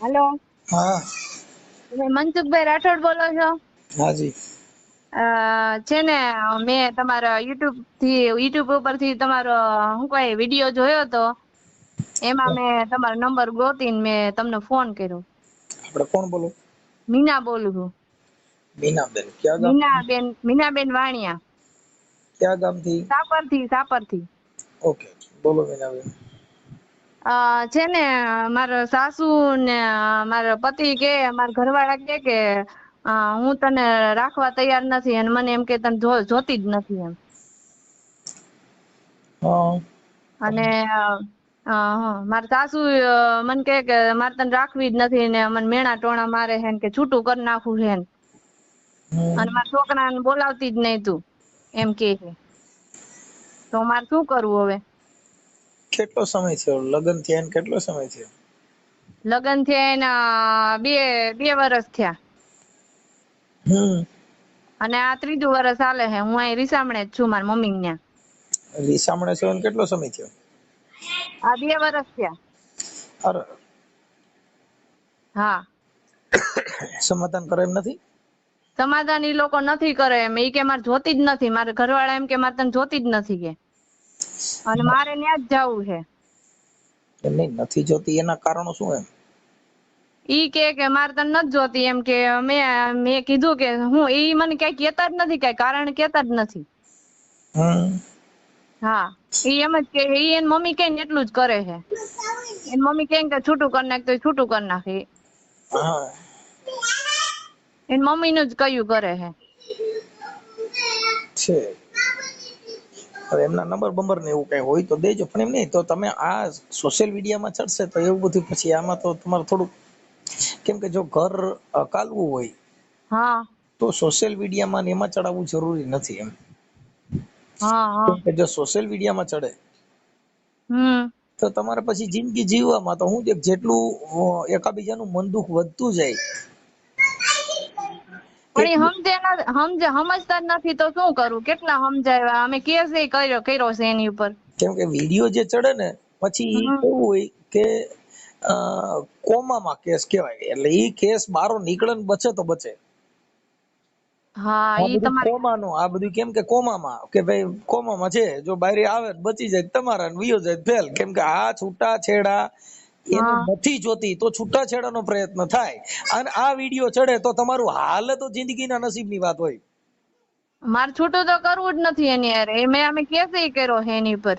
Hello, हाँ તમે મનસુખભાઈ રાઠોડ બોલો છો? हाँ जी છે ને, મેં તમારા યુટ્યુબ ઉપરથી તમારો શું કોઈ વિડીયો જોયો તો એમાં મેં તમારો નંબર ગોતીને મેં તમને ફોન કર્યો. આપણે કોણ બોલો? મીના બોલું છું. મીનાબેન ક્યાં ગામ? મીનાબેન વાણિયા, ક્યાં ગામથી? સાપરથી. ઓકે બોલો મીનાબેન. છે ને, મારા સાસુ ને મારા પતિ કે મારા ઘરવાળા કે હું તને રાખવા તૈયાર નથી અને મને એમ કે તને જોતી જ નથી એમ. હા અને મારા સાસુ મને કે મારે તને રાખવી જ નથી ને મને મેણા ટોણા મારે છે ને કે છૂટું કરી નાખવું છે ને. અને મારા છોકરાને બોલાવતી જ નહીં તું એમ કે છે. તો મારે શું કરવું હવે? કેટલો સમય થયો લગ્ન થયા ને? કેટલો સમય થયો? લગ્ન થયા એના બે વર્ષ થયા અને આ ત્રીજું વર્ષ હાલે છે. હું અહીં રીસામણે જ છું મારા મમ્મી ત્યાં. રીસામણે છો ને કેટલો સમય થયો? આ 2 વર્ષ થયા. અરે હા, સમાધાન કરે એમ નથી? સમાધાન ઈ લોકો નથી કરે એમ. ઈ કે મારે જોતી જ નથી. મારા ઘરવાળા એમ કે મારે તને જોતી જ નથી કે. અને મારે ત્યાં જ જવું છે. એમ નહીં, નથી જોતી એના કારણો શું એમ? ઈ કે મારે તને નથી જોતી એમ કે મેં કીધું કે હું, ઈ મને કઈ કેતા જ નથી, કઈ કારણ કેતા જ નથી. હા, ઈ એમ જ કે ઈ એની મમ્મી કઈ ને એટલું જ કરે છે. એની મમ્મી કઈ કે છૂટું કરી નાખ તો છૂટું કરી નાખે. હા એની મમ્મી નું જ કયું કરે છે. છે. હવે એમના નંબર બંબર ને એવું કઈ હોય તો દેજો, પણ એમ નહીં તો તમે આ સોશિયલ મીડિયામાં ચડશે તો એવું બધું પછી આમાં તો તમારે થોડુંક, કેમ કે જો ઘર અકાલવું હોય હા તો સોશિયલ મીડિયામાં ને એમાં ચડાવવું જરૂરી નથી એમ. હા હા. કેમ કે જો સોશિયલ મીડિયામાં ચડે તો તમારે પછી જિંદગી જીવવામાં તો હું જેટલું એકાબીજાનું મન દુઃખ વધતું જાય. પણ એ સમજતા જ નથી તો શું કરું? કેટલા સમજાવ્યા અમે, કેસ એ કર્યો છે એની ઉપર. કેમ કે વિડીયો જે ચડે ને પછી કેવું હોય કે કોમામાં કેસ કહેવાય, એટલે ઈ કેસ બારો નીકળે ને બચે તો બચે. હા, આ ઈ બધું તમારે. કોમાનું, આ બધું કેમ કે કોમામાં કે ભાઈ કોમામાં છે, જો બાયરે આવે બચી જાય તમારા ને વિયો જાય ફેલ. કેમ કે આ છૂટાછેડા એને હા, નથી જોતી તો છૂટાછેડાનો પ્રયત્ન થાય, અને આ વિડીયો ચડે તો તમારું હાલ તો જિંદગીના નસીબની વાત હોય. મારે છૂટું તો કરવું જ નથી એની હારે. અમે કેસ એ કર્યો છે એની ઉપર.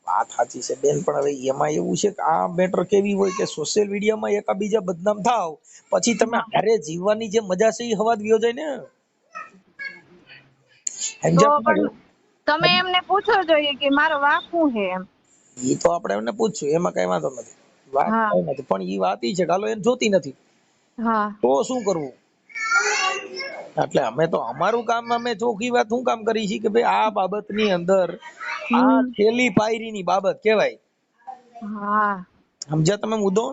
વાત સાચી છે બેન, પણ હવે એમાં એવું છે કે આ મેટર કેવી હોય કે સોશિયલ મીડિયામાં એકાબીજા બદનામ થાવ પછી તમે હારે જીવવાની જે મજા છે એ હવા જ વિયો જાય ને. તો સમજ્યા પણ તમે? તમે એમને પૂછો જોઈએ કે મારો વાંક શું છે એમ. એ તો આપણે એમને પૂછ્યું, એમાં કઈ વાંધો નથી, વાત હા કઈ નથી. પણ એ વાત ઈ છે કે હાલો એને જોતી નથી હા તો શું કરવું? એટલે અમે તો અમારું કામ, અમે ચોખ્ખી વાત શું કામ કરી છે કે ભાઈ આ બાબતની અંદર આ છેલ્લી પાયરીની બાબત કહેવાય. હા સમજ્યા તમે મુદ્દો?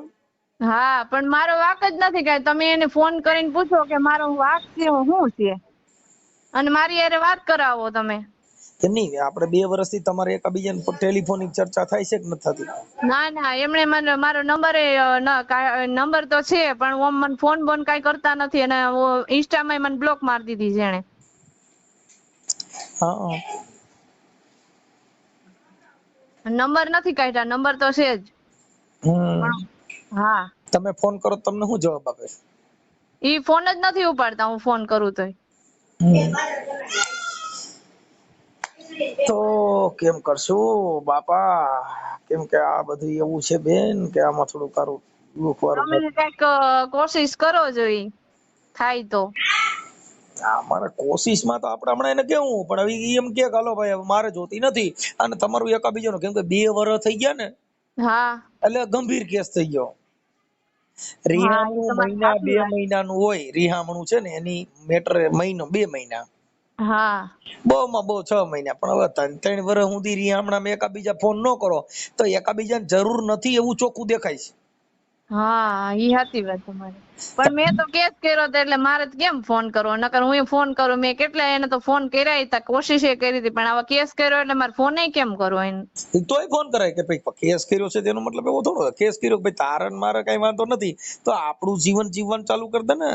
હા, પણ મારો વાંક જ નથી કઈ. તમે એને ફોન કરીને પૂછો કે મારો વાંક છે શું છે, અને મારી હારે વાત કરાવો તમે. કે નહીં, આપણે 2 વર્ષથી તમારે એકાબીજાને ટેલિફોનિક ચર્ચા થાય છે કે નથી થતી? ના ના, એમણે મને મારો નંબર તો છે પણ ઓમ મને ફોન બોન કઈ કરતા નથી, અને ઇન્સ્ટામાં મને બ્લોક મારી દીધી છે એને. હા નંબર નથી કાઢ્યા, નંબર તો છે જ. પણ હા, તમે ફોન કરો તમને શું જવાબ આપે છે? ઈ ફોન જ નથી ઉપાડતા હું ફોન કરું તોય. તો કેમ કરશું બાપા? કેમ કે આ બધું એવું છે બેન કે આમાં થોડું તારું દુઃખ વાળું. તમે કઈક કોશિશ કરો જોઈ થાય તો. મારે કોશિશમાં તો આપણે હમણાં એને કેવું, પણ હવે ઈ એમ કે હાલો ભાઈ મારે જોતી નથી, અને તમારું એકાબીજાનું કેમ કે 2 વર્ષ થઈ ગયા ને હા એટલે ગંભીર કેસ થઈ ગયો. હા, એ રિહામણું તમારી મહિના સાચી 2 વાત. મહિનાનું હોય, રિહામણું છે ને એની મેટર મહિનો 2 મહિના, હા બહુમાં બહુ 6 મહિના. પણ હવે 3 વર્ષ સુધી રિહામણામાં એકાબીજા ફોન ન કરો તો એકાબીજાને જરૂર નથી એવું ચોખ્ખું દેખાય છે. હા ઈ સાચી વાત તમારી. પણ મેં તો કેસ કર્યો તો એટલે મારે તો કેમ ફોન કરવો, નકર હું ફોન કરું. મેં કેટલા એને તો ફોન કર્યા હતા, કોશિશ કરી હતી, પણ આવા કેસ કર્યો એટલે મારે ફોન કેમ કરવો એને. તોય ફોન કરાય કે ભાઈ કેસ કર્યો છે તેનો મતલબ એવો થોડો કેસ કર્યો ભાઈ તારે ને મારે કઈ વાંધો નથી તો આપણું જીવન જીવવાનું ચાલુ કરી દે ને.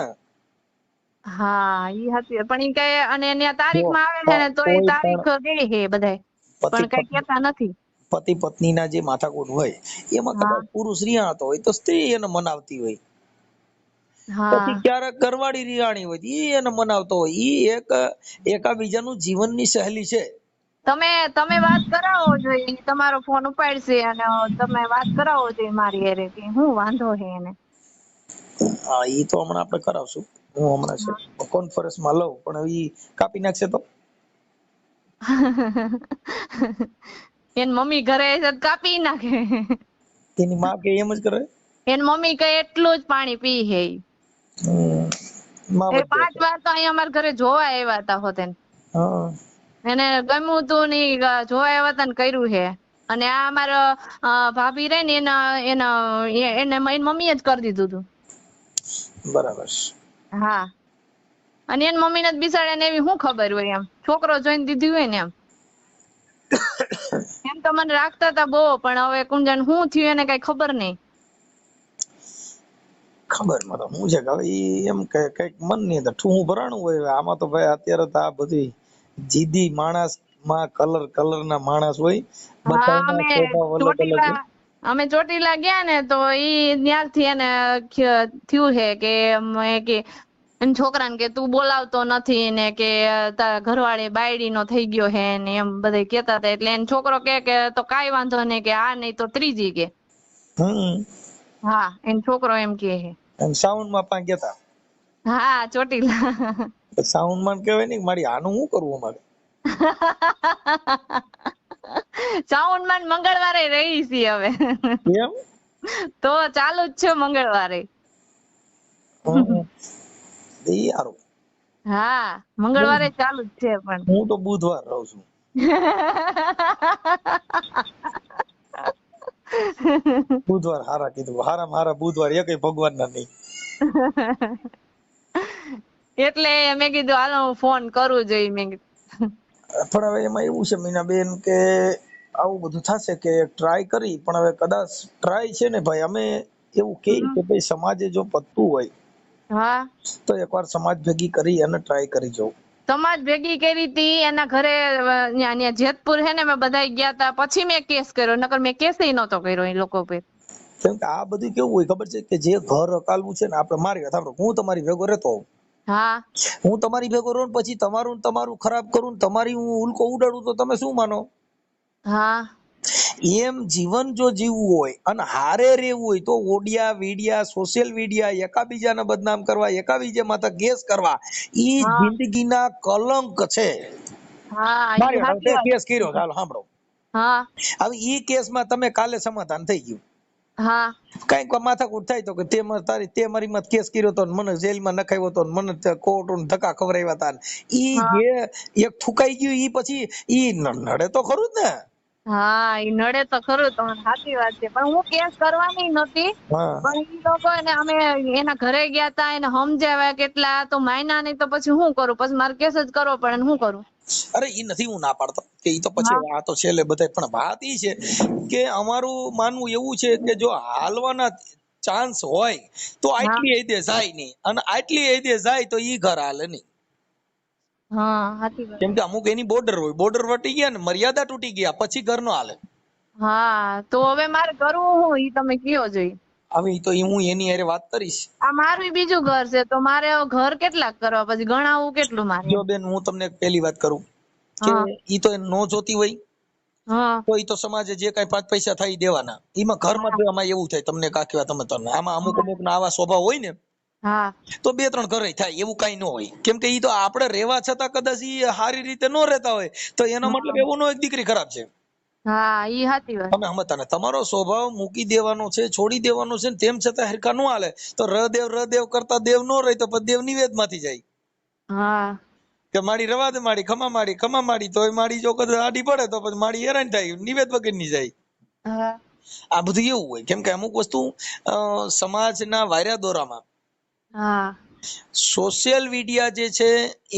હા ઈ સાચી વાત. પણ ઈ કઈ અને એની તારીખ જો માં આવે છે ને તો એ કોઈ તારીખ ગઈ છે બધાય, પતિ પણ કઈ કેતા નથી. પતિ પત્નીના જે માથાકૂટ હોય એમાં હા કદાચ પુરુષ રિયાતો હોય તો સ્ત્રી એને મનાવતી હોય, પછી હા ક્યારેક ઘરવાળી રિયાણી હોય ઈ એને મનાવતો હોય. ઈ એકાબીજાનું જીવનની સહેલી છે. તમે વાત કરાવો જોઈએ, તમારો ફોન ઉપાડશે અને તમે વાત કરાવો જોઈએ મારી હારે કે હું વાંધો છે એને. હા ઈ તો હમણાં આપણે કરાવશું. હું હમણાં છે કોન્ફરન્સમાં લઉં પણ ઈ કાપી નાખશે તો એની મમ્મી ઘરે હશે તો કાપી નાખે. તેની માં કે એમ જ કરે. એની મમ્મી કઈ એટલું જ પાણી પી હે. માં એ વધે 5 વાર તો અહીંયા અમારા ઘરે જોવા આવ્યા હતા હોતે. હા એને ગમ્યું તું ની જોવા આવ્યા હતા ને કર્યું છે. અને આ અમારા ભાભી રે ને એને એની મમ્મીએ જ કરી દીધું તું. બરાબર. હા અને એની મમ્મીને જ બિચારાને એવી શું ખબર હોય એમ, છોકરો જોઈને દીધી હોય ને એમ. એમ તો મને રાખતા હતા બહુ, પણ હવે કુંજન શું થયું એને કઈ ખબર નહીં. ખબર મને હું છે કે હવે ઈ એમ કે કઈક મનની અંદર ઠું ભરાણું હોય. આમાં તો ભાઈ અત્યારે તો આ બધી જીદી માણસ માં કલર ના માણસ હોય, હા બધાના સ્વભાવ અલગ અલગ હોય. અમે ચોટીલા ગયા ને તો ઈ ત્યારથી એને થયું છે કે એન છોકરાને કે તું બોલાવતો નથી ને કે તારા ઘરવાળી બાયડી નો થઈ ગયો હે ને એમ બધા કેતા હતા. એટલે એન છોકરો કે તો કાઈ વાંધો નહીં કે આ નહીં તો ત્રીજી કે. હા એન છોકરો એમ કે હે. એમ સાઉન્ડ માં પા ગયા હા ચોટીલા. હતા. સાઉન્ડ માં કહેવાય ને મારી આનું શું કરવું અમારે. સાઉન્ડ માં મંગળવારે રહી છી હવે. એમ તો ચાલુ જ છે મંગળવારે. ઈ હારું. હા મંગળવારે ચાલુ જ છે પણ. હું તો બુધવાર રહું છું. બુધવાર હારા કીધું. હારામાં હારા બુધવાર એકેય ભગવાન ના નહીં. એટલે મેં કીધું હાલો હું ફોન કરું જોઈએ મેં કીધું. પણ હવે એમાં એવું છે મીનાબેન કે આવું બધું થશે કે ટ્રાય કરી, પણ હવે કદાચ ટ્રાય છે ને ભાઈ અમે એવું કે ભાઈ સમાજે જો પતતું હોય હા તો એકવાર સમાજ ભેગી કરી અને ટ્રાય કરી જવું. સમાજ ભેગી કરી હતી એના ઘરે ન્યા જેતપુર હે ને મેં બધા ગયા તા, પછી મેં કેસ કર્યો, નકર મેં કેસ નહોતો કર્યો એ લોકો પર. કેમ કે આ બધું કેવું હોય ખબર છે કે જે ઘર અકાલવું છે ને આપણે મારી વાત સાંભળો, હું તમારી ભેગો રહેતો હોઉં, હા હું તમારી ભેગો રહું ને પછી તમારું ખરાબ કરું ને તમારી હું ઉલ્કો ઉડાડું તો તમે શું માનો. હા એમ જીવન જો જીવવું હોય અને હારે રહેવું હોય તો ઓડિયા વીડિયા સોશિયલ મીડિયા એકાબીજાને બદનામ કરવા, એકાબીજા માથે કેસ કરવા, ઈ હા જિંદગીના કલંક છે. હા ઈ મારી સાચી તે વાત. કેસ કર્યો ચાલો સાંભળો. હા હવે ઈ કેસમાં તમે કાલે સમાધાન થઈ ગયું, હા કઈક માથાકૂટ થાય તો કે તે મારી માં કેસ કર્યો તો મને જેલમાં નખાવ્યો તો મને કોર્ટોને ધક્કા ખવડાવ્યા હતા, ઈ હા જે એક થુકાઈ ગયું ઈ પછી ઈ નડે તો ખરું જ ને. હા ઈ નડે તો ખરું, તમારી સાચી વાત છે. પણ હું કેસ કરવાની નહોતી, હા પણ ઈ લોકો એને અમે એના ઘરે ગયા તા, એને સમજાવ્યા કેટલા, તો માયના નહીં તો પછી શું કરું, પછી મારે કેસ જ કરવો પડે ને શું કરું. અરે ઈ નથી હું ના પાડતો કે ઈ તો પછી હા આ તો છેલ્લે બધા, પણ વાત ઈ છે કે અમારું માનવું એવું છે કે જો હાલવાના ચાન્સ હોય તો હા આટલી હદે જાય નહીં, અને આટલી હદે જાય તો ઈ ઘર હાલે નહીં. હા સાચી વાત. કેમ કે અમુક એની બોર્ડર હોય, બોર્ડર વટી ગયા ને મર્યાદા તૂટી ગયા પછી ઘર નો હાલે. હા તો હવે મારે કરવું શું ઈ તમે કયો જોઈ. હવે ઈ તો હું એની હારે વાત કરીશ. આ મારું બીજું ઘર છે તો મારે ઘર કેટલાક કરવા, પછી ગણાવવું કેટલું મારે. જો બેન હું તમને પહેલી વાત કરું કે હા ઈ તો નો જોતી હોય હા તો ઈ તો સમાજે જે કઈ 5 પૈસા થાય ઈ દેવાના. એમાં ઘરમાં તો આમાં એવું થાય, તમને કાકી વાત તમે આમાં અમુક ના આવા સ્વભાવ હોય ને હા તો 2-3 ઘરે થાય એવું કઈ ન હોય. કેમ કે ઈ તો આપણે રહેવા છતાં કદાચ ઈ સારી રીતે ન રહેતા હોય તો એનો મતલબ એવો ન હોય કે દીકરી ખરાબ છે. હા ઈ સાચી વાત. તમે સમજતા ને, તમારો સ્વભાવ મૂકી દેવાનો છે, છોડી દેવાનો છે, તેમ છતાં હરખા નો હાલે તો રદેવ કરતા દેવ નો રહે તો પછી દેવ નિવેદ માંથી જાય હા કે માડી રવા દે, માડી ખમા માડી તો માડી જો કદાચ આડી પડે તો પછી માડી હેરાન થાય, નિવેદ વગર ની જાય. હા આ બધું એવું હોય. કેમ કે અમુક વસ્તુ સમાજના વાયરા દોરામાં હા સોશિયલ મીડિયા જે છે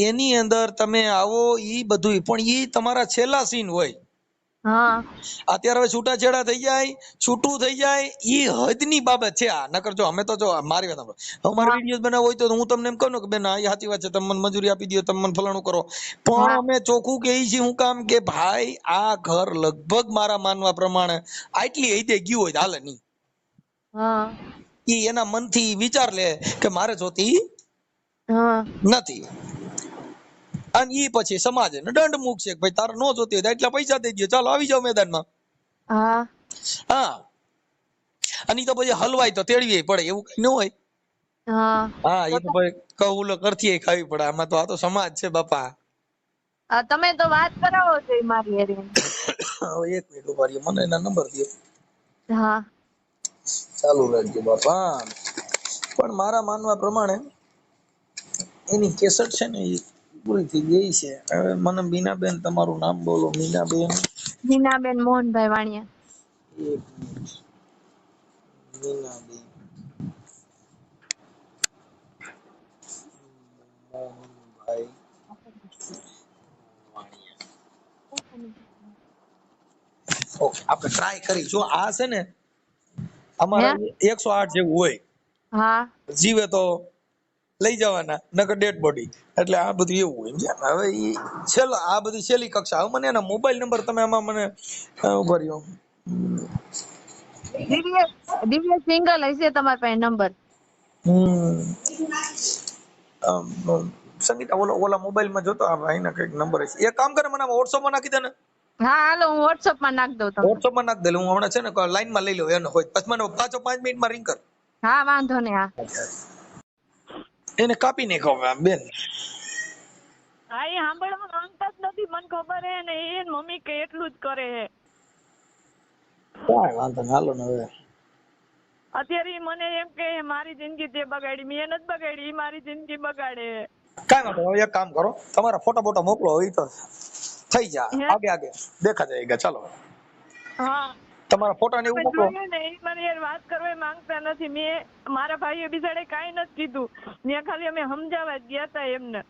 એની અંદર તમે આવો ઈ બધું પણ ઈ તમારા છેલ્લા સીન હોય. હા અત્યારે હવે છૂટાછેડા થઈ જાય, છૂટું થઈ જાય, ઈ હદની બાબત છે. આ નકર જો અમે તો જો મારી વાત સાંભળો, હવે મારે હા વિડીયો બનાવવો હોય તો હું તમને એમ કહું ને કે બેન આ સાચી વાત છે, તમે મને મંજૂરી આપી દો, તમે મને ફલાણું કરો, પણ હા અમે ચોખ્ખું કહી છીએ હું કામ કે ભાઈ આ ઘર લગભગ મારા માનવા પ્રમાણે આટલી હદે ગયું હોય તો હાલે નહીં. હા ઈ એના મનથી વિચાર લે કે મારે જોતી હા નથી, અને ઈ પછી સમાજ એને દંડ મૂકશે કે ભાઈ તારે નો જોતી હોય તો એટલા પૈસા દઈ દો, ચાલો આવી જાઓ મેદાનમાં. હા હા, અને ઈ તો પછી હલવાય તો તેડવી પડે, એવું કઈ ન હોય. હા હા, તો એ તો ભાઈ કઉલો કરતી ખાવી પડે. આમાં તો આ તો સમાજ છે બાપા. તમે તો વાત કરાવો છો ઈ મારી હારે. હવે 1 મિનિટ ઉભા રહ્યો, મને એના નંબર દો. હા ચાલુ રાખજો બાપા. પણ મારા માનવા પ્રમાણે એની કેસેટ છે ને એ પૂરી થઈ ગઈ છે. હવે મને મીનાબેન, તમારું નામ બોલો. મીનાબેન, મીનાબેન મોહનભાઈ વાણિયા. 1 મિનિટ. મીનાબેન મોહનભાઈ વાણિયા. ઓકે, આપણે ટ્રાય કરી. જો આ છે ને હે અમારા 108 જેવું હોય, હા જીવે તો લઈ જવાના, નકર ડેડ બોડી. એટલે આ બધું એવું હોય છે. હવે ઈ છેલ્લા આ બધી છેલ્લી કક્ષા. હવે મને એના મોબાઈલ નંબર તમે આમાં મને ઉભા રહ્યો. દિવ્ય દિવ્ય સિંગલ હશે તમારા પાસે નંબર. હમ સંગીતા, ઓલા મોબાઈલ માં જોતો આ ભાઈ ના કઈક નંબર હશે. એક કામ કરે, મને વોટ્સઅપ માં નાખી દે ને. હા હાલો, હું વોટ્સઅપ માં નાખી દઉં તમને. વોટ્સઅપ માં નાખ દે. હું હમણાં છે ને લાઈન માં લઈ લઉં એનો હોય, પછી મને પાછો 5 મિનિટમાં રિંગ કર. હા વાંધો નહીં. હા એને કાપી નાખો બેન. હા એ સાંભળવા માંગતા જ નથી, મને ખબર હે ને. એ મમ્મી કે એટલું જ કરે હે. કાંઈ વાંધો નહીં, હાલો ને હવે. અત્યારે ઈ મને એમ કે મારી જિંદગી તે બગાડી. મેં નથી બગાડી, ઈ મારી જિંદગી બગાડે. કાંઈ વાંધો નહીં. હવે એક કામ કરો, તમારા ફોટો બોટો મોકલો, હોય તો થઈ જા હે આગે આગે દેખા જાયગા. ચાલો, હા તમારા ફોટા ને એવું તમે મોકલો. જોયું ને, ઈ મને યાર વાત કરવા માંગતા નથી. મેં મારા ભાઈએ બિચારે કાંઈ નથી કીધું. મેં ખાલી અમે સમજાવવા જ ગયા તા એમને.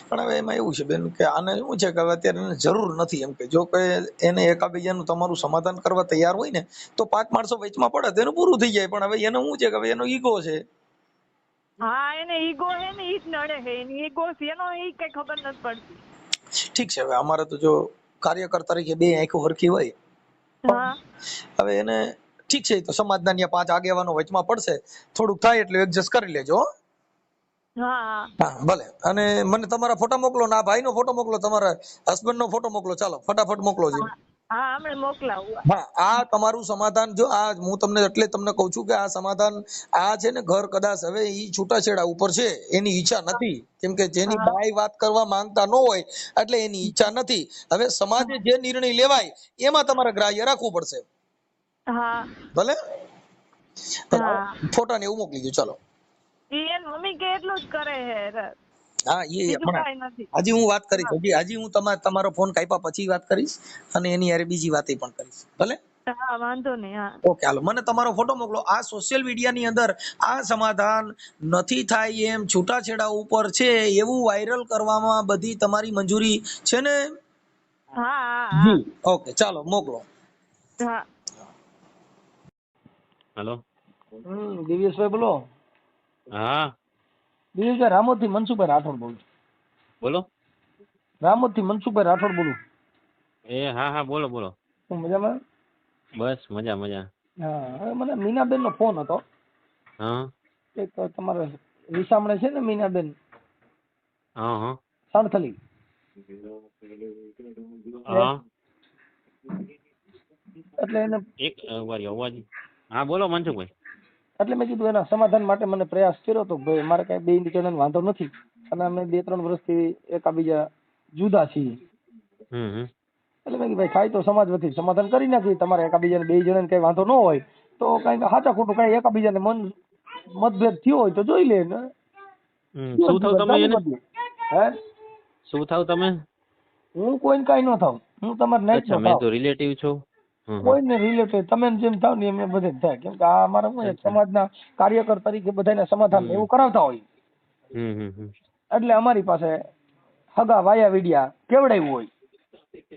પણ હવે એમાં એવું છે બેન કે આને શું છે કે હવે અત્યારે એને જરૂર નથી. એમ કે જો કોઈ એને એકાબીજાનું તમારું સમાધાન કરવા તૈયાર હોય ને તો 5 માણસો વચમાં પડે તો એનું પૂરું થઈ જાય. પણ હવે એનો શું છે કે હવે એનો ઈગો છે. હા એને ઈગો હે ને, ઈ જ નડે હે. એની ઈગો શેનો ઈ કઈ ખબર નથી પડતી. ઠીક છે, હવે અમારે તો જો કાર્યકર તરીકે બે આંખો હરખી હોય. હા હવે એને ઠીક છે, તો સમાજના ત્યાં 5 આગેવાનો વચમાં પડશે, થોડુંક થાય એટલે એડજસ્ટ કરી લેજો. હા હા ભલે. અને મને તમારા ફોટા મોકલો ને આ ભાઈનો ફોટો મોકલો, તમારા હસબન્ડ નો ફોટો મોકલો. ચાલો ફટાફટ મોકલો જી. હા હા હમણાં મોકલાવું. હા, આ તમારું સમાધાન. જો આ હું તમને એટલે તમને કહું છું કે આ સમાધાન આ છે ને ઘર કદાચ હવે ઈ છૂટાછેડા ઉપર છે, એની ઈચ્છા નથી. કેમ કે જેની હા બાઈ વાત કરવા માંગતા ન હોય એટલે એની ઈચ્છા નથી. હવે સમાજે જે નિર્ણય લેવાય એમાં તમારે ગ્રાહ્ય રાખવું પડશે. હા ભલે ભલે, હા ફોટા ને એવું મોકલી દો. ચાલો. ઈ એન મમ્મી કે એટલું જ કરે હે. હા, એ બીજું હમણાં કાંઈ નથી. હજી હું વાત કરીશ. હા હજી હું તમારો ફોન કાપ્યા પછી વાત કરીશ, અને એની યારે બીજી વાત પણ કરીશ. ભલે. હા વાંધો નહીં. હા ઓકે, હાલો. મને તમારો ફોટો મોકલો. આ સોશિયલ મીડિયા ની અંદર આ સમાધાન નથી થાય એમ છૂટાછેડા ઉપર છે એવું વાયરલ કરવામાં બધી તમારી મંજૂરી છે ને? હા હા જી ઓકે, ચાલો મોકલો. હા હેલો. દિવ્યેશભાઈ બોલો. હા દિવ્યેશભાઈ, રામોદ થી મનસુખભાઈ રાઠોડ બોલું. બોલો. રામોદ થી મનસુખભાઈ રાઠોડ બોલું. એ હા હા બોલો બોલો. હું મજામાં? બસ મજા મજા. હા, હવે મને મીનાબેન નો ફોન હતો. હા એક તમારે વિસામણે છે ને મીનાબેન હા હા સણથલી. હા એટલે એને એક વારી અવાજ. હા બોલો મનસુખભાઈ. એટલે મેં કીધું એના સમાધાન માટે મને પ્રયાસ કર્યો તો ભાઈ મારે કઈ બે જણાને વાંધો નથી, અને અમે 2-3 વર્ષથી એકાબીજા જુદા છીએ. એટલે મેં કીધું ભાઈ થાય તો સમાજ વતી સમાધાન કરી નાખી. તમારે એકાબીજાને 2 જણાને કઈ વાંધો ન હોય તો કઈ સાચા ખોટું કઈ એકાબીજાને મતભેદ થયો હોય તો જોઈ લે ને શું થાવ તમે ચાલુ એને? કરી દે. હે, શું થાવ તમે? હું કોઈને કઈ ન થાવ, હું તમારે નાઈટ અચ્છા, નો મેં થાવ. તો રિલેટિવ છો. હં, હં. કોઈને રિલેટેડ તમે જેમ થાવ ને એમ બધે જ થાય, કેમ કે આ અમારા શું છે, અચ્છા. સમાજના કાર્યકર તરીકે બધાને સમાધાન હમ એવું કરાવતા હોય, હમ હમ હમ એટલે અમારી પાસે હગા વાયા વિડિયા કેવડાવ્યું હોય,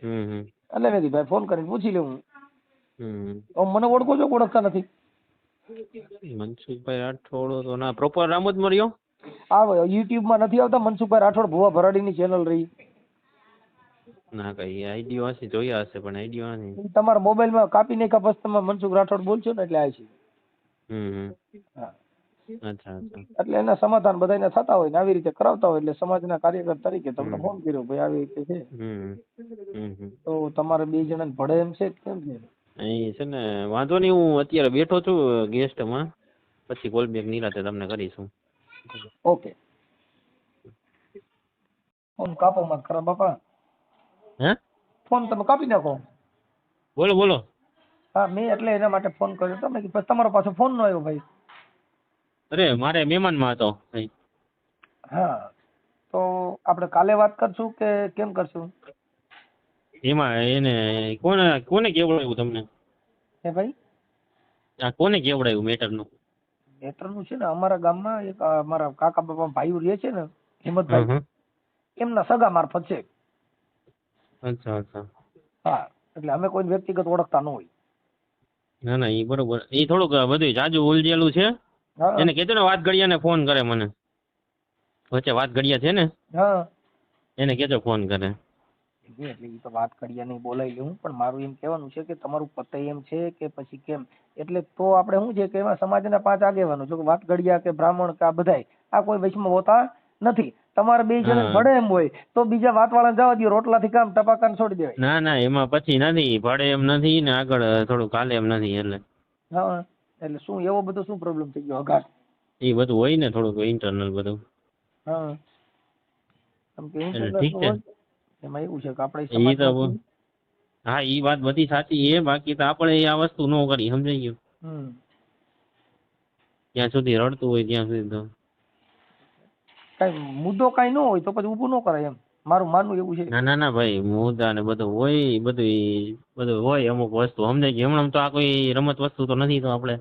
હમ હમ એટલે મેં કીધું ભાઈ ફોન કરીને પૂછી લેવું. હમ. મને ઓળખો છો કે ઓળખતા નથી? મનસુખભાઈ રાઠોડ તો ના પ્રોપર રામોદ મર્યો. આ યુટ્યુબમાં નથી આવતા મનસુખભાઈ રાઠોડ ભુવા ભરાડીની ચેનલ રહી, ના કઈ આઈડિયો હશે, જોયા હશે પણ આઈડિયો નથી. ઈ તમારા મોબાઈલમાં કાપી નાખ્યા પછી તમે મનસુખ રાઠોડ બોલશો ને એટલે આવે છે. હમ હા. અચ્છા અચ્છા. એટલે એના સમાધાન બધાને થતા હોય ને આવી રીતે કરાવતા હોય, એટલે સમાજના કાર્યકર તરીકે તમને હમ ફોન કર્યો ભાઈ આવી રીતે છે, હમ હમ. તો તમારે 2 જણાને ભળે એમ છે કે કેમ છે? અહીં છે ને વાંધો નહીં, હું અત્યારે બેઠો છું ગેસ્ટમાં, પછી કોલ બેક નિરાતે તમને કરીશું. ઓકે. ફોન કાપો મત ખરા બાપા, હે ફોન તમે કાપી નાખો. બોલો બોલો. હા મેં એટલે એના માટે ફોન કર્યો હતો, મેં કીધું પછી તમારો પાછો ફોન ન આવ્યો ભાઈ. અરે મારે મહેમાનમાં હતો. હા તો આપણે કાલે વાત કરશું કે કેમ કરશું? એમાં એને કોને કોને કેવડાવ્યું તમને? હે ભાઈ આ કોને કેવડાવ્યું મેટરનું? મેટરનું છે ને અમારા ગામમાં એક અમારા કાકા બાપા ભાઈઓ રહે છે ને હિંમતભાઈ, હં. એમના સગા મારફત છે. અચ્છા અચ્છા. હા એટલે અમે કોઈ વ્યક્તિગત ઓળખતા ન હોય. ના ના એ બરોબર, એ થોડુંક બધું જાજુ ઉલझેલું છે. હા એને કહેજો ને વાત ઘડિયાને ફોન કરે મને, વચ્ચે વાત ઘડિયા છે ને હા એને કહેજો ફોન કરે. એટલે એ તો વાત કરીએ નહીં બોલાવી લઉં, પણ મારું એમ કહેવાનું છે કે તમારું પતે એમ છે કે પછી કેમ, એટલે તો આપણે શું છે કે એમાં સમાજના 5 આગેવાનો જો વાત ઘડિયા કે બ્રાહ્મણ કે આ બધાય આ કોઈ વૈષ્ણવ હોતા નથી. તમારે 2 જણ હા ભળે એમ હોય તો બીજા વાતવાળાને જવા દો, રોટલાથી કામ ટપાકાને છોડી દેવાય. ના ના એમાં પછી નથી, ભળે એમ નથી ને આગળ થોડું કાલે એમ નથી, એટલે હા એટલે શું એવો બધો શું પ્રોબ્લેમ થઈ ગયો અઘાટ? એ બધું હોય ને થોડુંક ઇન્ટરનલ બધું. હા કેમ કે એટલે ઇન્ટરનેટ ઠીક છે. હોય એમાં એવું છે કે આપણે એ તો સમાજમાંથી હા એ વાત બધી સાચી છે, બાકી તો આપણે આ વસ્તુ ન કરી, સમજાઈ ગયું? ત્યાં સુધી રડતું હોય ત્યાં સુધી તો કઈ મુદ્દો કઈ ન હોય તો પછી ઊભું ન કરાય, એમ મારું માનવું એવું છે. ના ના ના ભાઈ, મુદ્દા ને બધું હોય, બધું હોય અમુક વસ્તુ, સમજાય ગયું? હમણાં તો આ કોઈ રમત વસ્તુ તો નથી, તો આપણે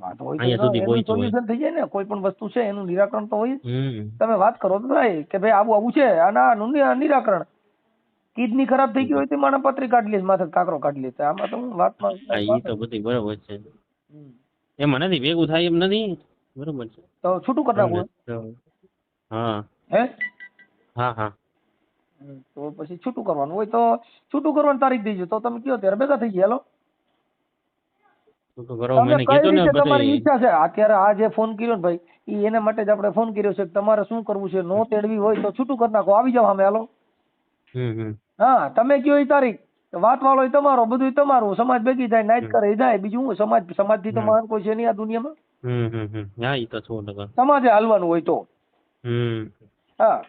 વાત હોય અહીંયા તો સુધી એનું પહોંચ્યું હોય. સોલ્યુશન થઈ જાય ને, કોઈ પણ વસ્તુ છે એનું નિરાકરણ તો હોય જ. હમ. તમે વાત કરો તો થાય કે ભાઈ આવું આવું છે અને આનું નિરાકરણ. કિડની ખરાબ થઈ ગઈ હોય તો માણસ પથરી કાઢી લે, માથે કાકરો કાઢી લે, આમાં તો હું વાતમાં હા કઈ એ તો બધી બરોબર છે, હમ. એમાં નથી ભેગું થાય એમ નથી, બરોબર છે. તો છૂટું કરી નાખવું હા હે? હા હા. તો પછી છૂટું કરવાનું હોય તો છૂટું કરવાની તારીખ દેજો, તો તમે કયો ત્યારે ભેગા થઈ ગયા. તો કરવા તમે મને કઈ કહેતો ને રીતે તમારી બધું. ઈચ્છા છે અત્યારે આ જે ફોન કર્યો ને ભાઈ, ઈ એના માટે જ આપણે ફોન કર્યો છે કે તમારે શું કરવું છે, નો તેડવી હોય તો છૂટું કરી નાખો, આવી જાવ સામે. હાલો. હમ. હા તમે કયો એ તારીખ, વાત વાળો તમારો, બધું તમારું, સમાજ ભેગી થાય, નાઈટ કરે જાય, બીજું હું સમાજ થી તો મહાન કોઈ છે નહીં આ દુનિયામાં. હા એ તો 100%. સમાજે હાલવાનું હોય તો હા,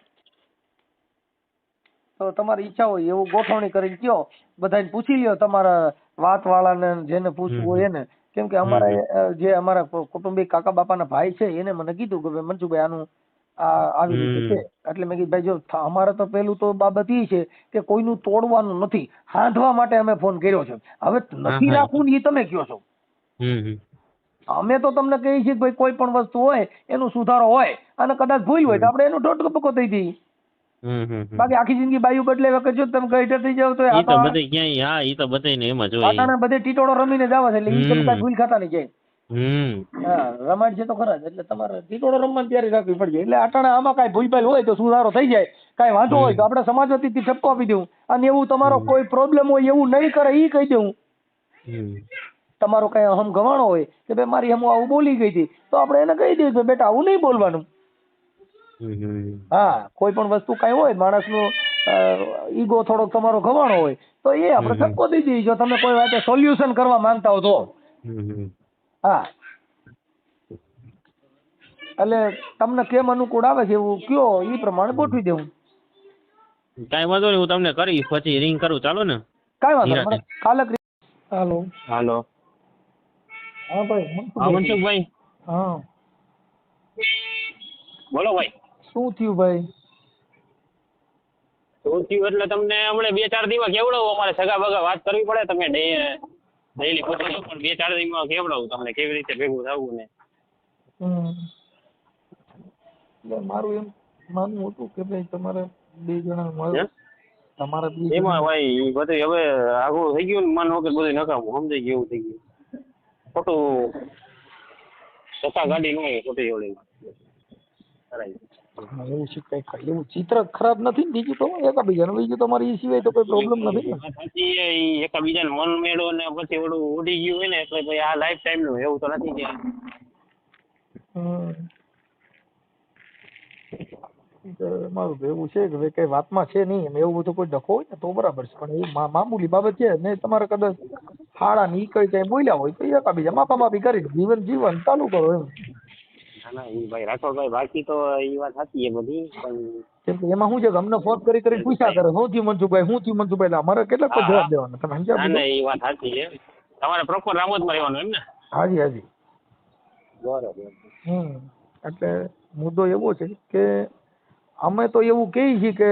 તો તમારી ઈચ્છા હોય એવું ગોઠવણી કરીને કયો, બધાને પૂછી લ્યો તમારા વાત વાળાને, જેને પૂછવું હોય એને. કેમ કે અમારા જે અમારા કુટુંબિક કાકા બાપાના ભાઈ છે એને મને કીધું કે ભાઈ મનસુખભાઈ આનું આવી રીતે છે, એટલે મેં કીધું ભાઈ જો અમારે તો પેલું તો બાબત એ છે કે કોઈનું તોડવાનું નથી, હાંધવા માટે અમે ફોન કર્યો છે. હવે નથી રાખવું ને એ તમે કયો છો. અમે તો તમને કહીએ છીએ કે ભાઈ કોઈ પણ વસ્તુ હોય એનો સુધારો હોય, અને કદાચ ભૂલ હોય તો આપણે એનો ટોટકો દઈ દઈએ. બાકી આખી જિંદગી બાયું બદલે વખત જો તમે ગઈઢર થઈ જાવ તો ઈ તો બધે ક્યાંય, હા ઈ તો બધે ને એમ જ હોય. આટાના બધે ટીટોળો રમીને જ આવે છે, એટલે ઈ તમે કાંઈ ભૂલ ખાતા નહીં જાય. હા રમાડ છે તો ખરા જ, એટલે તમારે ટીટોળો રમવાની તૈયારી રાખવી પડશે. એટલે આટાણા આમાં કાંઈ ભૂલભાલ હોય તો સુધારો થઈ જાય, કાંઈ વાંધો હોય તો આપણે સમાજ વતીથી ઠપકો આપી દઉં, અને એવું તમારો કોઈ પ્રોબ્લેમ હોય એવું નહીં કરે ઈ કહી દઉં. તમારો કઈ અહમ ગવાણો હોય કે ભાઈ મારી હમ આવું બોલી ગઈ હતી, તો આપણે એને કહી દઈએ કે બેટા આવું નહીં બોલવાનું. હા કોઈ પણ વસ્તુ કઈ હોય, માણસનો ઈગો થોડો તમારો ગવાણો હોય તો એ આપણે ઠપકો દઈ દઈએ, જો તમે કોઈ વાતે સોલ્યુશન કરવા માંગતા હો તો. હા એટલે તમને કેમ અનુકૂળ આવે છે એવું કયો, એ પ્રમાણે ગોઠવી દેવું. કાંઈ વાંધો નહીં, હું તમને કરીશ પછી રિંગ કરું, ચાલો ને? કાંઈ વાંધો નહીં, કાલે. હાલો હાલો. હા ભાઈ હા મનસુખભાઈ. હા બોલો ભાઈ. શું થયું ભાઈ? શું થયું એટલે તમને હમણાં 2-4 દિવસ કેવડાવું, અમારે સગા બગા વાત કરવી પડે, તમે ડેઈલી પૂછો છો પણ 2-4 દિવસમાં કેવડાવું તમને કેવી રીતે ભેગું થવું ને. એટલે મારું એમ માનવું હતું કે ભાઈ તમારે 2 જણા મળે, હે? તમારે 2 એમાં જણા ભાઈ ઈ બધું હવે આઘું થઈ ગયું ને, મન વગર બધું નકામું સમજાઈ ગયું, એવું થઈ ગયું. ખોટું ધક્કા ગાડી ન હોય ખોટી એવડી કરાય. એવું છે કઈ એવું ચિત્ર ખરાબ નથી ને, બીજું તો હું એકબીજાનું, બીજું તમારે એ સિવાય તો કોઈ પ્રોબ્લેમ નથી ને. પછી ઈ એકબીજાને મન મેળો ને પછી ઓલું ઉડી ગયું હોય ને એટલે ભાઈ આ લાઈફ ટાઈમ નું એવું તો નથી કે. મારું તો એવું છે કે ભાઈ કઈ વાતમાં છે નહીં એમ, એવું બધું કોઈ ડખો હોય ને તો બરાબર છે, પણ એ મામૂલી બાબત છે ને, તમારે કદાચ હાડા ની કઈ બોલ્યા હોય તો એકબીજા માફી કરી જીવન ચાલુ કરો એમ. ના ના ઈ ભાઈ રાઠોડભાઈ બાકી તો ઈ વાત સાચી એ બધી, પણ કેમ કે એમાં શું છે કે અમને ફોન કરી પૂછ્યા કરે શું થયું મનસુખભાઈ, એટલે અમારે કેટલાક તો જવાબ દેવાના, તમે સમજ્યા? ના ના ઈ વાત સાચી છે. તમારે પ્રોપર રામોદમાં રહેવાનું એમ ને? હાજી. બરોબર. એટલે મુદ્દો એવો છે કે અમે તો એવું કહીએ છીએ કે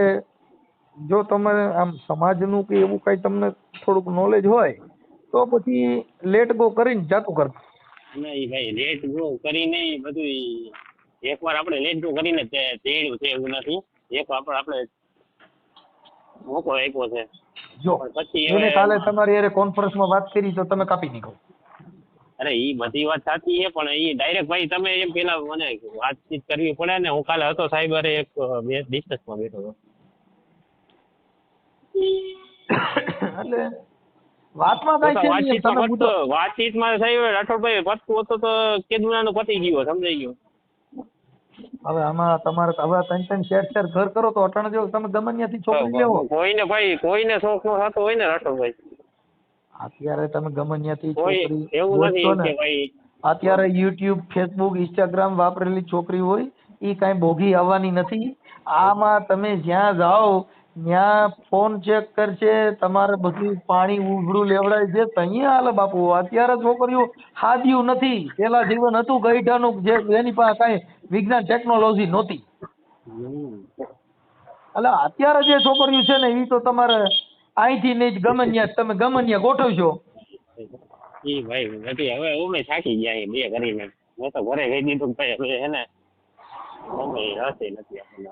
જો તમે આમ સમાજનું કે એવું કઈ તમને થોડુંક નોલેજ હોય તો પછી લેટ ગો કરીને જાતું કરજો. નહીં ભાઈ લેટ ગો કરીને બધું એકવાર આપણે લેટ ગો કરીને તેડ્યું છે એવું નથી, એક આપણે મોકો આપ્યો છે. જો પછી એને કાલે તમારી યારે કોન્ફરન્સમાં વાત કરી તો તમે કાપી નીકળો. અરે ઈ બધી વાત સાચી છે પણ ઈ ડાયરેક્ટ ભાઈ તમે એમ પેલા મને વાતચીત કરવી પડે ને. હું કાલે હતો સાહેબ અરે એક ડિસ્કસમાં બેઠો હતો એટલે વાતમાં કઈ છે વાતચીતમાં સાહેબ રાઠોડભાઈ પતતું હતું તો કેદુનાનું પતી ગયું, સમજાઈ ગયું. હવે આમાં તમારે હવે 3-4 ઘર કરો તો અટાણે જો તમે ગમે ત્યાંથી છોકરી લેવો, કોઈને ભાઈ કોઈને શોખ નો થતો હોય ને રાઠોડભાઈ, અત્યારે તમે ગમે ત્યાંથી કોઈ છોકરી એવું ગોતશો નથી ને, કે ભાઈ અત્યારે યુટ્યુબ, ફેસબુક, ઇન્સ્ટાગ્રામ વાપરેલી છોકરી હોય એ કાંઈ ભોગી આવવાની નથી. આમાં તમે જ્યાં જાઓ ત્યાં ફોન ચેક કરશે, તમારે બધું પાણી ઉઘડું લેવડાય છે અહીંયા હાલે બાપુ. અત્યારે છોકરીઓ હાદ્યું નથી, પેલા જીવન હતું ગઈઢાનું જે એની પાસે કાંઈ વિજ્ઞાન ટેકનોલોજી નહોતી. એટલે અત્યારે જે છોકરીઓ છે ને એ તો તમારે અહીંથી નહીં ગમે ત્યાં તમે ગમે ત્યાં ગોઠવશો. ઈ ભાઈ નથી હવે અમે થાકી ગયા બે કરીને. મેં તો ઘરે કહી દીધું ભાઈ હવે હે ને અમે હશે નથી આપણને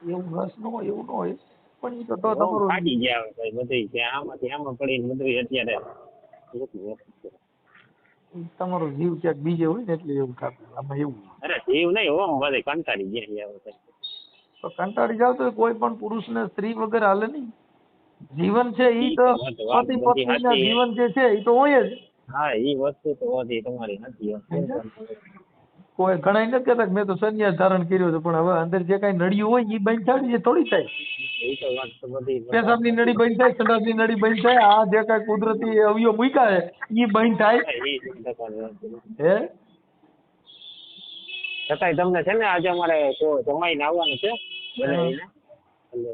એવું રસ ન હોય એવું ન હોય પણ એ તો તમારું થાકી ગયા ભાઈ બધી કે આમાંથી આમાં પડીને બધું અત્યારે તમારો જીવ ક્યાંક બીજે હોય ને એટલે એવું થતું. આમાં એવું અરે જીવ નહીં હોમ બધે કંટાળી ગયા. તો કંટાળી જાવ તો કોઈ પણ પુરુષને સ્ત્રી વગર હાલે નહીં. જીવન છે ઈ તો પતિ પત્નીના જીવન જે છે ઈ તો હોય જ. હા ઈ વસ્તુ તો હતી તમારી નથી. કોઈ ઘણા નથી કહેતા મેં તો સંન્યાસ ધારણ કર્યો છે પણ હવે અંદર જે કઈ નળિયું હોય ઈ બંધ થાય છે થોડી થાય. એ તો વાત તો બધી પેશાબની નળી બંધ થાય, સંડાસની નળી બંધ થાય, આ જે કઈ કુદરતી અવયવ મૂક્યા છે ઈ બંધ થાય. હે છતાંય તમને છે ને આજે અમારે જમાઈને આવવાનું છે બનાવીને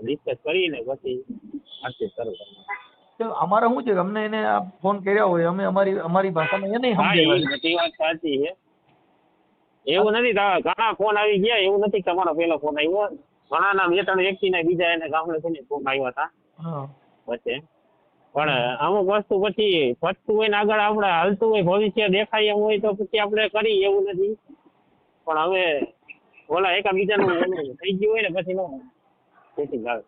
ડિસ્કસ કરીને પછી વાતચીત કરું. અમારે શું છે અમને એને આ ફોન કર્યા હોય અમે અમારી ભાષામાં એને સમજાવ્યા. બધી વાત સાચી છે, એવું નથી. ઘણા ફોન આવી ગયા, એવું નથી તમારો પેલો ફોન આવ્યો. ઘણા ના 2-3 વ્યક્તિના બીજા એને ગામડે છે ને ફોન આવ્યા હતા પછી. પણ અમુક વસ્તુ પછી ફટતું હોય ને આગળ આપણે હાલતું હોય ભવિષ્ય દેખાય એમ હોય તો પછી આપણે કરી એવું નથી. પણ હવે ઓલા એકબીજાનું થઈ ગયું હોય ને પછી નો સેટિંગ આવે.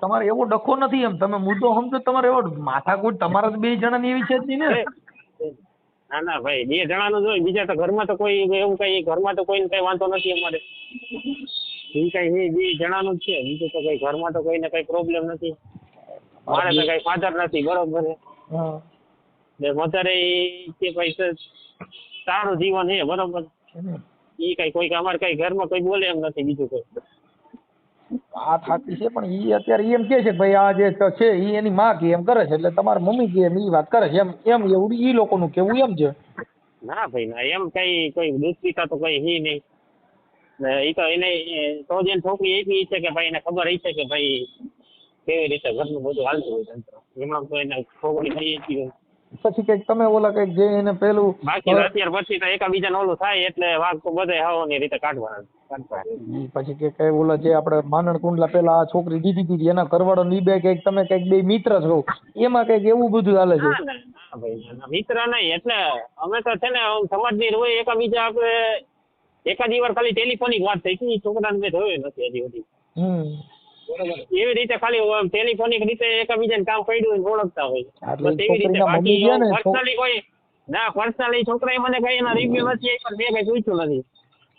તમારે એવો ડખો નથી એમ તમે મુદ્દો સમજો. તમારે એવો માથાકૂટ તમારા 2 જણાની એવી છે જ નહીં ને. ના ના ભાઈ 2 જણાનું જોઈએ, બીજા તો ઘરમાં તો કોઈ એવું કઈ ઘરમાં તો કોઈને કઈ વાંધો નથી અમારે. એ કઈ 2 જણાનું જ છે, બીજું તો કઈ ઘરમાં તો કોઈને કઈ પ્રોબ્લેમ નથી. મારે તો કઈ ફાધર નથી બરોબર છે. મધરે કે ભાઈ સારું જીવન છે બરોબર. એ કઈ કોઈ અમારે કઈ ઘરમાં કોઈ બોલે એમ નથી બીજું કોઈ. આ થાતી છે પણ ઈ અત્યારે એમ કે છે ભાઈ આ જે છે ઈ એની માં કે એમ કરે છે એટલે તમારા મમ્મી કે એમ ઈ વાત કરે છે એમ એવું ઈ લોકોનું કેવું એમ છે. ના ભાઈ ના એમ કઈ કોઈ દુષ્પિતા તો કઈ હી નહીં. એ તો એને તો જેને છોકરી એવી છે કે ભાઈ એને ખબર હઈ છે કે ભાઈ કેવી રીતે ઘરનું બધું હાલતું હોય તંત્ર. એમાં તો એને છોકરી થઈ હતી હોય પછી કઈક તમે ઓલા કઈક જે એને પેલું બાકી તો અત્યાર પછી તો એકબીજાને ઓલું થાય એટલે વાઘ તો બધે હવાની રીતે કાઢવાના. પછી કે કઈ ઓલા જે આપણે માનણ કુંડલા પેલા આ છોકરી દીધી હતી એના ઘરવાળો ની બે કઈક તમે કઈક બે મિત્ર છો એમાં કઈક એવું બધું હાલે છે. ના ભાઈ મિત્ર નહીં એટલે અમે તો છે ને સમાજની હોય એકબીજા આપણે એકાદી વાર ખાલી ટેલિફોનિક વાત થઈ હતી છોકરાને મેં જોયો નથી હજી સુધી. એવી રીતે ખાલી ટેલિફોનિક રીતે એકબીજાને કામ પડ્યું હોય ઓળખતા હોય બસ એવી રીતે. બાકી પર્સનલી કોઈ ના પર્સનલી છોકરાએ મને કઈ એના રિવ્યુ નથી પણ મેં કઈ પૂછ્યું નથી.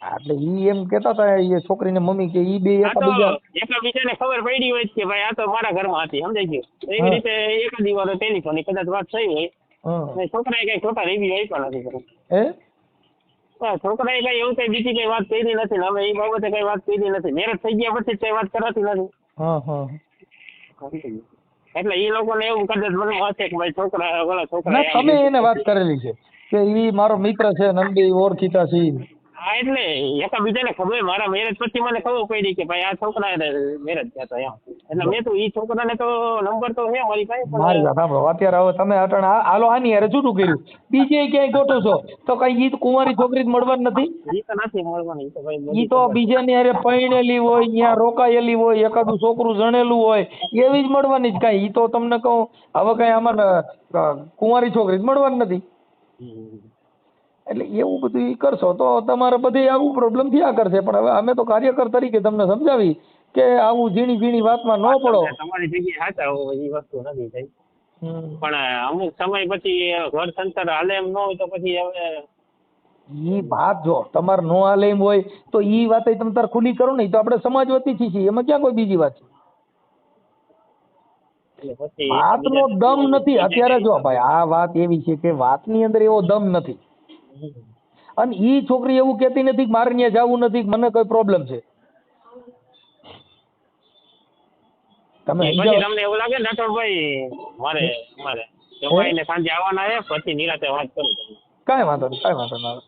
એટલે ઈ એમ કેતા હતા એ છોકરીને મમ્મી કે ઈ બે એકબીજાને ખબર પડી હોય કે ભાઈ આ તો મારા ઘરમાં હતી સમજાઈ ગયું. એવી રીતે એકાદી વાર ટેલિફોનિક કદાચ વાત થઈ હોય છોકરાએ કઈ ખોટા રિવ્યુ આપ્યા નથી. છોકરાએ કઈ એવું કઈ બીજી કઈ વાત કરી નથી ને હવે એ બાબતે કઈ વાત કરી નથી. મેરેજ થઈ ગયા પછી કઈ વાત કરાતી નથી. એટલે એ લોકોને એવું કદાચ મને હશે કે ભાઈ છોકરા ઓલા છોકરા તમે એને વાત કરેલી છે કે ઈ મારો મિત્ર છે નંદી ઓળખીતા છે. હા એટલે એકબીજાને ખબર મારા મેરેજ પછી મને ખબર પડી કે ભાઈ આ છોકરા મેરેજ થયા હતા એમ. એટલે મેં તો ઈ છોકરાને તો નંબર તો છે મારી પાસે. મારી વાત સાંભળો અત્યારે હવે તમે અટણ હાલો આની યાર જૂઠું કર્યું બીજે ક્યાંય ગોઠો છો તો કઈ ઈ કુંવારી છોકરી મળવાની નથી. ઈ તો નથી મળવાની. ઈ તો ભાઈ ઈ તો બીજાની હારે પૈણેલી હોય ત્યાં રોકાયેલી હોય એકાદું છોકરું જણેલું હોય એવી જ મળવાની જ કાંઈ. ઈ તો તમને કહું હવે કઈ આમાં કુંવારી છોકરી જ મળવાની નથી. એટલે એવું બધું ઈ કરશો તો તમારે બધે આવું પ્રોબ્લેમ થયા કરશે. પણ હવે અમે તો કાર્યકર તરીકે તમને સમજાવી કે આવું ઝીણી ઝીણી વાતમાં ન પડો. તમારી જગ્યાએ સાચા હોય એ વસ્તુ નથી થઈ પણ અમુક સમય પછી ઘર સંસાર હાલે એમ ન હોય તો પછી હવે ઈ વાત જો તમારે નો હાલે એમ હોય તો ઈ વાત તમે તાર ખુલ્લી કરો ને. તો આપણે સમાજ વતી છીએ એમાં ક્યાં કોઈ બીજી વાત છે. વાતનો દમ નથી અત્યારે. જો ભાઈ આ વાત એવી છે કે વાતની અંદર એવો દમ નથી. અને ઈ છોકરી એવું કહેતી નથી કે મારે ત્યાં જવું નથી મને કોઈ પ્રોબ્લેમ છે. તમને એવું લાગે ને રાઠોડભાઈ મારે જમાઈને સાંજે આવવાના છે પછી નિરાતે વાત કરું. કાંઈ વાંધો નહીં.